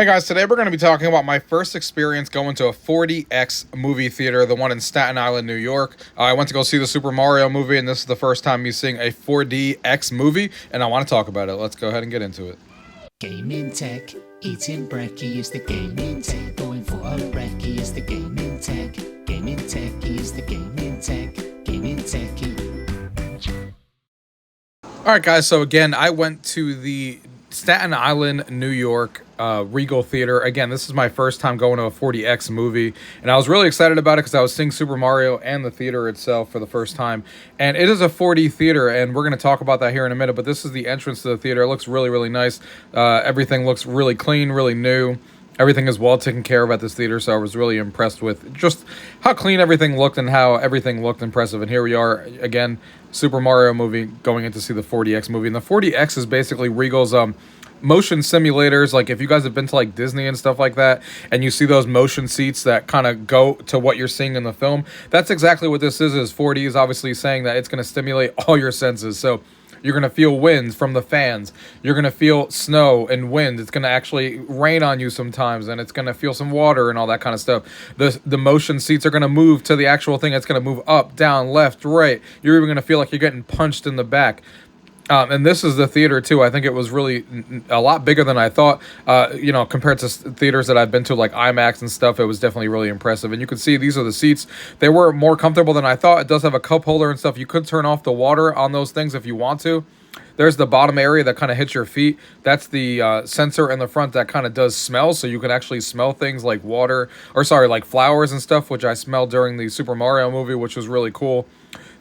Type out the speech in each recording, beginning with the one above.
Hey guys, today we're going to be talking about my first experience going to a 4DX movie theater, the one in Staten Island, New York. I went to go see the Super Mario movie, and this is the first time me seeing a 4DX movie, and I want to talk about it. Let's go ahead and get into it. Gaming tech, eating brekkie is the gaming tech. Going for a brekkie is the gaming tech. Gaming tech is the gaming tech. Gaming techie. Alright guys, so again, I went to the Staten Island, New York Regal Theater. Again, this is my first time going to a 4DX movie, and I was really excited about it because I was seeing Super Mario and the theater itself for the first time. And it is a 4D theater, and we're going to talk about that here in a minute, but this is the entrance to the theater. It looks really, really nice. Everything looks really clean, really new. Everything is well taken care of at this theater, so I was really impressed with just how clean everything looked and how everything looked impressive. And here we are, again, Super Mario movie, going in to see the 4DX movie. And the 4DX is basically Regal's motion simulators. Like, if you guys have been to like Disney and stuff like that, and you see those motion seats that kind of go to what you're seeing in the film, that's exactly what this is 4D is obviously saying that it's going to stimulate all your senses. So you're going to feel winds from the fans. You're going to feel snow and wind. It's going to actually rain on you sometimes, and it's going to feel some water and all that kind of stuff. The motion seats are going to move to the actual thing. It's going to move up, down, left, right. You're even going to feel like you're getting punched in the back. And this is the theater, too. I think it was really a lot bigger than I thought. Compared to theaters that I've been to, like IMAX and stuff, it was definitely really impressive. And you can see these are the seats. They were more comfortable than I thought. It does have a cup holder and stuff. You could turn off the water on those things if you want to. There's the bottom area that kind of hits your feet. That's the sensor in the front that kind of does smell, so you can actually smell things like like flowers and stuff, which I smelled during the Super Mario movie, which was really cool.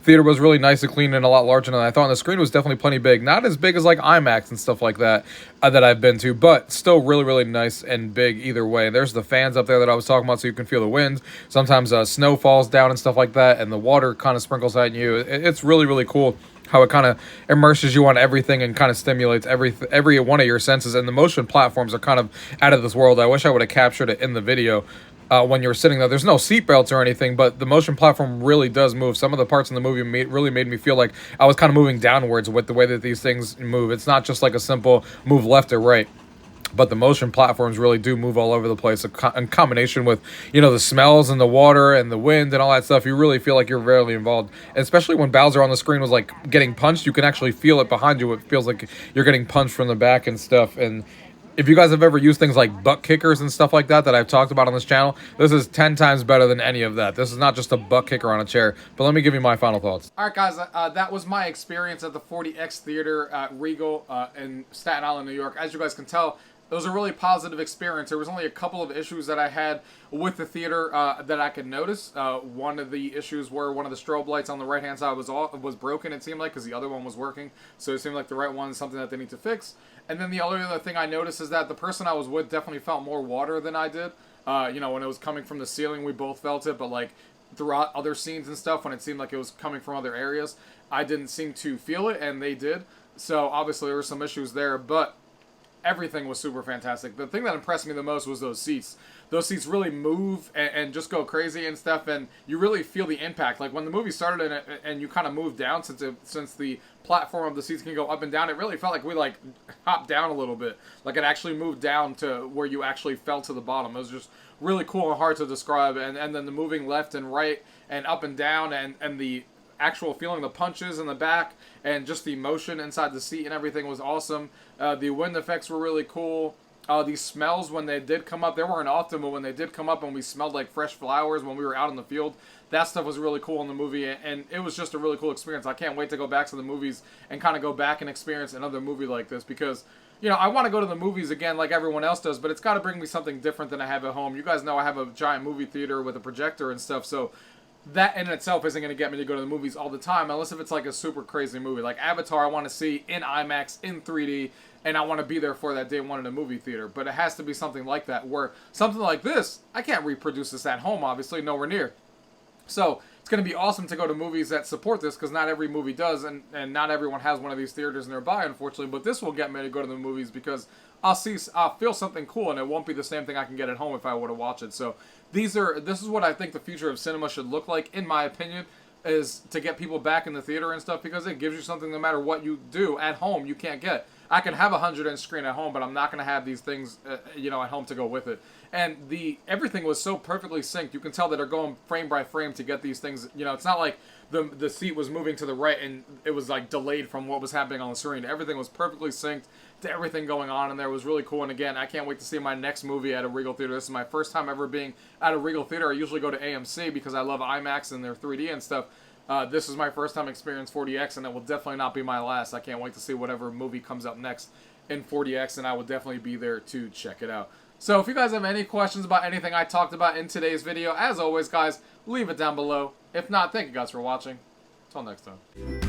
Theater was really nice and clean and a lot larger than I thought. And the screen was definitely plenty big. Not as big as like IMAX and stuff like that that I've been to, but still really, really nice and big either way. There's the fans up there that I was talking about, so you can feel the wind. Sometimes snow falls down and stuff like that, and the water kind of sprinkles at you. It's really, really cool how it kind of immerses you on everything and kind of stimulates every one of your senses. And the motion platforms are kind of out of this world. I wish I would have captured it in the video. When you're sitting there, there's no seatbelts or anything, but the motion platform really does move. Some of the parts in the movie really made me feel like I was kind of moving downwards with the way that these things move. It's not just like a simple move left or right, but the motion platforms really do move all over the place. In combination with, the smells and the water and the wind and all that stuff, you really feel like you're really involved. And especially when Bowser on the screen was like getting punched, you can actually feel it behind you. It feels like you're getting punched from the back and stuff. And if you guys have ever used things like butt kickers and stuff like that I've talked about on this channel, this is 10 times better than any of that. This is not just a butt kicker on a chair. But let me give you my final thoughts. All right, guys, that was my experience at the 4DX Theater at Regal in Staten Island, New York. As you guys can tell, it was a really positive experience. There was only a couple of issues that I had with the theater that I could notice. One of the issues were one of the strobe lights on the right-hand side was broken, it seemed like, because the other one was working. So it seemed like the right one is something that they need to fix. And then the other thing I noticed is that the person I was with definitely felt more water than I did. When it was coming from the ceiling, we both felt it. But, like, throughout other scenes and stuff, when it seemed like it was coming from other areas, I didn't seem to feel it, and they did. So, obviously, there were some issues there. But everything was super fantastic. The thing that impressed me the most was those seats. Those seats really move and just go crazy and stuff, and you really feel the impact. Like when the movie started and you kind of moved down, since the platform of the seats can go up and down, it really felt like we like hopped down a little bit. Like it actually moved down to where you actually fell to the bottom. It was just really cool and hard to describe. And then the moving left and right and up and down and the actual feeling the punches in the back and just the motion inside the seat and everything was awesome. The wind effects were really cool. These smells, when they did come up, they weren't often, but when they did come up and we smelled like fresh flowers when we were out in the field, that stuff was really cool in the movie, and it was just a really cool experience. I can't wait to go back to the movies and kind of go back and experience another movie like this because, I want to go to the movies again like everyone else does, but it's got to bring me something different than I have at home. You guys know I have a giant movie theater with a projector and stuff, so that in itself isn't going to get me to go to the movies all the time, unless if it's like a super crazy movie. Like Avatar, I want to see in IMAX, in 3D, and I want to be there for that day one in a movie theater. But it has to be something like that, where something like this, I can't reproduce this at home, obviously, nowhere near. So it's going to be awesome to go to movies that support this, because not every movie does, and not everyone has one of these theaters nearby, unfortunately. But this will get me to go to the movies because I'll feel something cool, and it won't be the same thing I can get at home if I were to watch it. So this is what I think the future of cinema should look like, in my opinion, is to get people back in the theater and stuff, because it gives you something no matter what you do at home you can't get. I can have a 100-inch screen at home, but I'm not going to have these things, you know, at home to go with it. And everything was so perfectly synced. You can tell that they're going frame by frame to get these things. You know, it's not like the seat was moving to the right and it was like delayed from what was happening on the screen. Everything was perfectly synced to everything going on in there. It was really cool. And again, I can't wait to see my next movie at a Regal Theater. This is my first time ever being at a Regal Theater. I usually go to AMC because I love IMAX and their 3D and stuff. This is my first time experience 4DX, and it will definitely not be my last. I can't wait to see whatever movie comes up next in 4DX, and I will definitely be there to check it out. So if you guys have any questions about anything I talked about in today's video, as always, guys, leave it down below. If not, thank you guys for watching. Until next time.